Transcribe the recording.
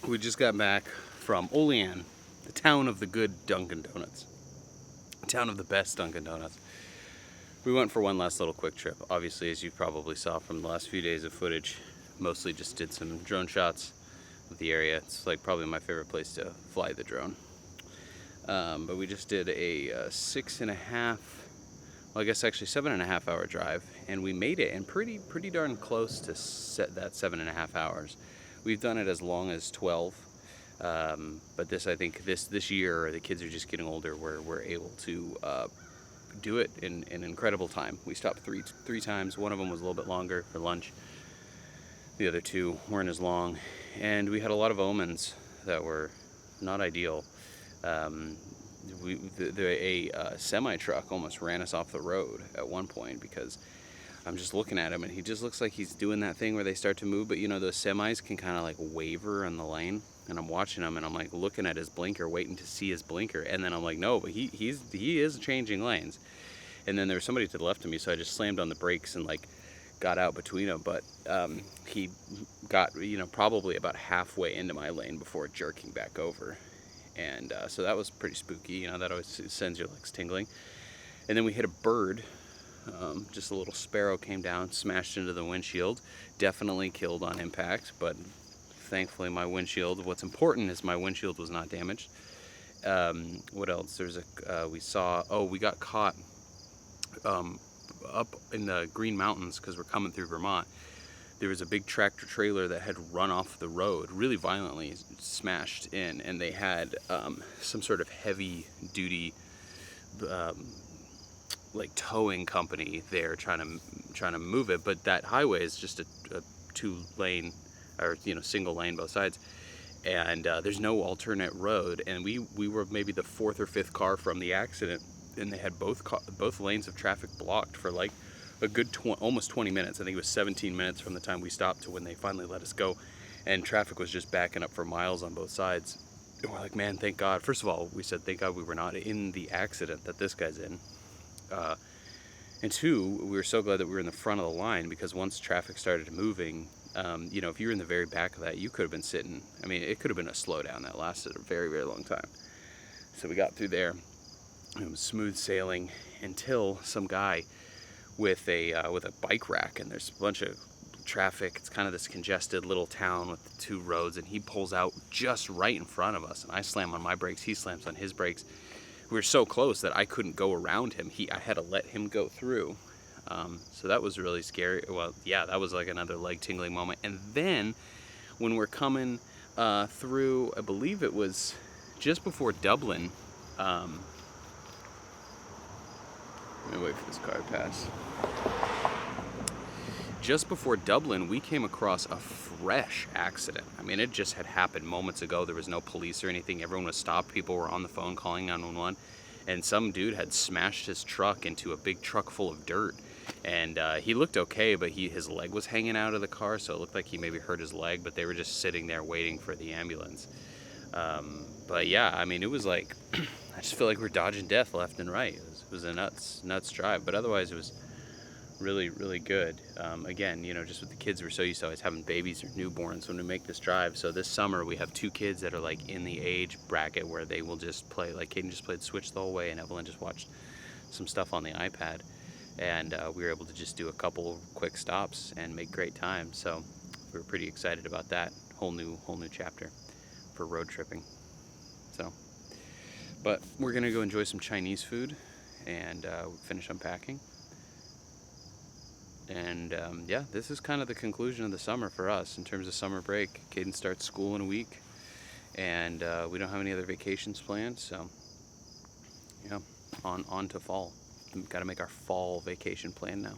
We just got back from Olean, the town of the good Dunkin' Donuts. The town of the best Dunkin' Donuts. We went for one last little quick trip. Obviously, as you probably saw from the last few days of footage, mostly just did some drone shots of the area. It's like probably my favorite place to fly the drone. But we just did a 6.5, well, I guess actually 7.5 hour drive, and we made it in pretty darn close to set that 7.5 hours. We've done it as long as 12, but I think this year, the kids are just getting older, where we're able to do it in an incredible time. We stopped three times. One of them was a little bit longer for lunch. The other two weren't as long, and we had a lot of omens that were not ideal. A semi truck almost ran us off the road at one point, because I'm just looking at him and he just looks like he's doing that thing where they start to move, but you know, those semis can kind of like waver in the lane, and I'm watching him and I'm like looking at his blinker, waiting to see his blinker, and then I'm like, no, but he is changing lanes. And then there was somebody to the left of me, so I just slammed on the brakes and like got out between them, but he got, you know, probably about halfway into my lane before jerking back over. And so that was pretty spooky, you know, that always sends your legs tingling. And then we hit a bird, just a little sparrow came down, smashed into the windshield, definitely killed on impact, but thankfully my windshield, what's important is my windshield was not damaged. What else? We got caught up in the Green Mountains, because we're coming through Vermont. There was a big tractor trailer that had run off the road really violently, smashed in, and they had some sort of heavy duty like towing company there trying to move it. But that highway is just a 2-lane, or you know, single lane both sides, and there's no alternate road. And we were maybe the 4th or 5th car from the accident, and they had both lanes of traffic blocked for like a good almost 20 minutes. I think it was 17 minutes from the time we stopped to when they finally let us go, and traffic was just backing up for miles on both sides. And we're like, man, thank God. First of all, we said thank God we were not in the accident that this guy's in, and two, we were so glad that we were in the front of the line, because once traffic started moving, you know, if you were in the very back of that, you could have been sitting. I mean, it could have been a slowdown that lasted a very long time. So we got through there. It was smooth sailing until some guy with a bike rack, and there's a bunch of traffic. It's kind of this congested little town with the 2 roads, and he pulls out just right in front of us, and I slam on my brakes, he slams on his brakes. We were so close that I couldn't go around him. I had to let him go through. So that was really scary. Well, yeah, that was like another leg tingling moment. And then when we're coming through, I believe it was just before Dublin. Let me wait for this car to pass. Just before Dublin, we came across a fresh accident. I mean, it just had happened moments ago. There was no police or anything. Everyone was stopped. People were on the phone calling 911. And some dude had smashed his truck into a big truck full of dirt. And he looked okay, but his leg was hanging out of the car, so it looked like he maybe hurt his leg, but they were just sitting there waiting for the ambulance. But yeah, I mean, it was like, I just feel like we're dodging death left and right. It was a nuts drive, but otherwise it was really good. Again, you know, just with the kids, we're so used to always having babies or newborns when we make this drive. So this summer we have 2 kids that are like in the age bracket where they will just play, like Caden just played Switch the whole way, and Evelyn just watched some stuff on the iPad, and we were able to just do a couple quick stops and make great time. So we were pretty excited about that whole new chapter for road tripping. So, but we're gonna go enjoy some Chinese food and finish unpacking. And yeah, this is kind of the conclusion of the summer for us in terms of summer break. Caden starts school in a week, and we don't have any other vacations planned, so yeah, on to fall. We've got to make our fall vacation plan now.